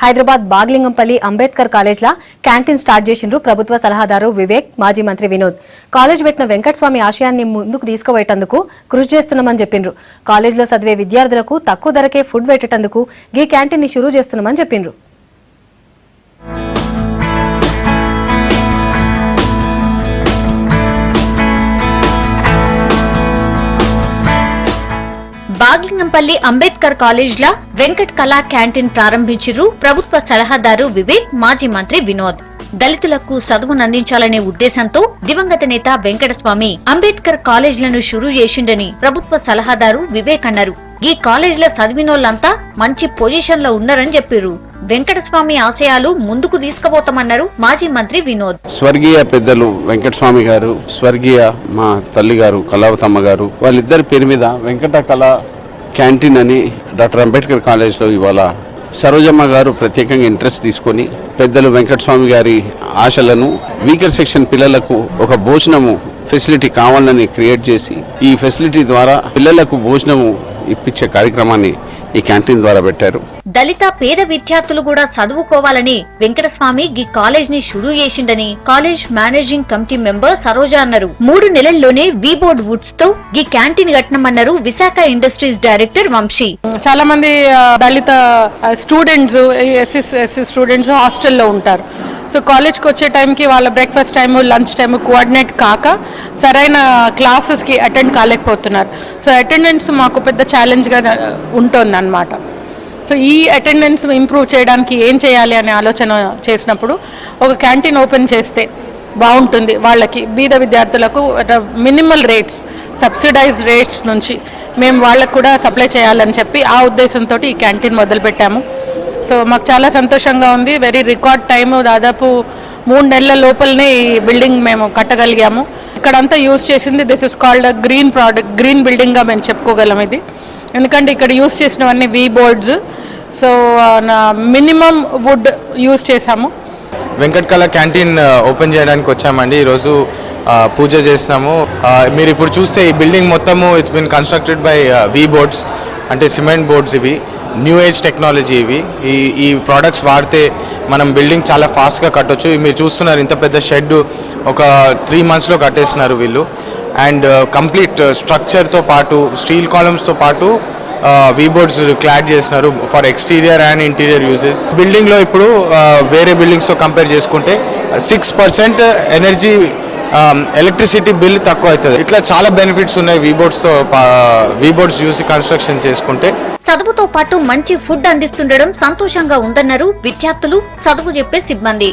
Hyderabad Bagh Lingampally Ambedkar కాలేజ్లా canteen start చేసిండ్రు ప్రభుత్వ సలహాదారు వివేక్, మాజీ మంత్రి వినోద్. కాలేజ్ పెట్టిన వెంకటస్వామి ఆశయాన్ని ముందుకు తీసుకుపోయేటందుకు కృషి చేస్తున్నామని చెప్పిండ్రు. కాలేజ్లో చదివే విద్యార్థులకు తక్కువ ధరకే ఫుడ్ పెట్టేటందుకు ఈ క్యాంటీన్ ని షురూ చేస్తున్నామని చెప్పిండ్రు. బాగ్లింగంపల్లి అంబేద్కర్ కాలేజ్ లా వెంకట్ కళా క్యాంటీన్ ప్రారంభించిరు ప్రభుత్వ సలహాదారు వివేక్, మాజీ మంత్రి వినోద్. దళితులకు చదువునందించాలనే ఉద్దేశంతో దివంగత నేత వెంకటస్వామి అంబేద్కర్ కాలేజ్లను షురూ చేసిండని ప్రభుత్వ సలహాదారు వివేక్ అన్నారు. ఈ కాలేజ్ల చదివినోళ్లంతా మంచి పొజిషన్ లో ఉన్నారని చెప్పారు. వెంకటస్వామి ఆశయాలు ముందుకు తీసుకుపోతామన్నారు మాజీ మంత్రి వినోద్. స్వర్గీయ పెద్దలు వెంకటస్వామి గారు, స్వర్గీయ మా తల్లి గారు కళావతమ్మ గారు, వాళ్ళిద్దరి పేరు మీద వెంకట కళా క్యాంటీన్ అని డాక్టర్ అంబేద్కర్ కాలేజ్లో ఇవాళ సరోజమ్మ గారు ప్రత్యేకంగా ఇంట్రెస్ట్ తీసుకొని పెద్దలు వెంకటస్వామి గారి ఆశలను వీకర్ సెక్షన్ పిల్లలకు ఒక భోజనము ఫెసిలిటీ కావాలని క్రియేట్ చేసి ఈ ఫెసిలిటీ ద్వారా పిల్లలకు భోజనము ఇప్పించే కార్యక్రమాన్ని ఈ క్యాంటీన్ ద్వారా పెట్టారు. దళిత పేద విద్యార్థులు కూడా చదువుకోవాలని వెంకటస్వామి ఈ కాలేజ్ ని షురూ చేసిండని college managing committee member Saroja అన్నారు. 3 నెలల్లోనే వీబోర్డ్ వుడ్స్ తో ఈ క్యాంటీన్ కట్టనమన్నారు విశాఖ ఇండస్ట్రీస్ డైరెక్టర్ వంశీ. చాలా మంది దళిత స్టూడెంట్స్, ఎస్సీ స్టూడెంట్స్ హాస్టల్లో ఉంటారు. సో కాలేజ్కి వచ్చే టైంకి వాళ్ళ breakfast time, lunch time coordinate కాక సరైన క్లాసెస్కి అటెండ్ కాలేకపోతున్నారు. సో అటెండెన్స్ మాకు పెద్ద ఛాలెంజ్గా ఉంటుంది అన్నమాట. సో ఈ అటెండెన్స్ ఇంప్రూవ్ చేయడానికి ఏం చేయాలి అనే ఆలోచన చేసినప్పుడు ఒక క్యాంటీన్ ఓపెన్ చేస్తే బాగుంటుంది. వాళ్ళకి బీద విద్యార్థులకు మినిమల్ రేట్స్, సబ్సిడైజ్డ్ రేట్స్ నుంచి మేము వాళ్ళకు కూడా సప్లై చేయాలని చెప్పి ఆ ఉద్దేశంతో ఈ క్యాంటీన్ మొదలుపెట్టాము. సో మాకు చాలా సంతోషంగా ఉంది. వెరీ రికార్డ్ టైము, దాదాపు 3 నెలల లోపలనే ఈ బిల్డింగ్ మేము కట్టగలిగాము. ఇక్కడంతా యూజ్ చేసింది this is called green product, green బిల్డింగ్గా మేము చెప్పుకోగలం ఇది. ఎందుకంటే ఇక్కడ యూజ్ చేసినవన్నీ V boards. So minimum wood use చేసాము. వెంకట్ కళా క్యాంటీన్ ఓపెన్ చేయడానికి వచ్చామండి. ఈరోజు పూజ చేసినాము. మీరు ఇప్పుడు చూస్తే ఈ బిల్డింగ్ మొత్తము it's been constructed by we boards, అంటే సిమెంట్ బోర్డ్స్. ఇవి న్యూ ఏజ్ టెక్నాలజీ. ఇవి ఈ ప్రోడక్ట్స్ వాడితే మనం బిల్డింగ్ చాలా ఫాస్ట్గా కట్టొచ్చు. మీరు చూస్తున్నారు ఇంత పెద్ద షెడ్ ఒక 3 monthsలో కట్టేస్తున్నారు వీళ్ళు. అండ్ కంప్లీట్ స్ట్రక్చర్తో పాటు స్టీల్ కాలమ్స్తో పాటు వీ బోర్డ్స్ క్లాడ్ చేస్తున్నారు for exterior and interior uses. బిల్డింగ్లో ఇప్పుడు వేరే బిల్డింగ్స్తో కంపేర్ చేసుకుంటే 6% ఎనర్జీ ఎలక్ట్రిసిటీ బిల్ తక్కువ అవుతుంది. ఇట్లా చాలా బెనిఫిట్స్ ఉన్నాయి వీ బోర్డ్స్ చూసి కన్స్ట్రక్షన్ చేసుకుంటే. చదువుతో పాటు మంచి ఫుడ్ అందిస్తుండడం సంతోషంగా ఉందన్నారు విద్యార్థులు, చదువు చెప్పే సిబ్బంది.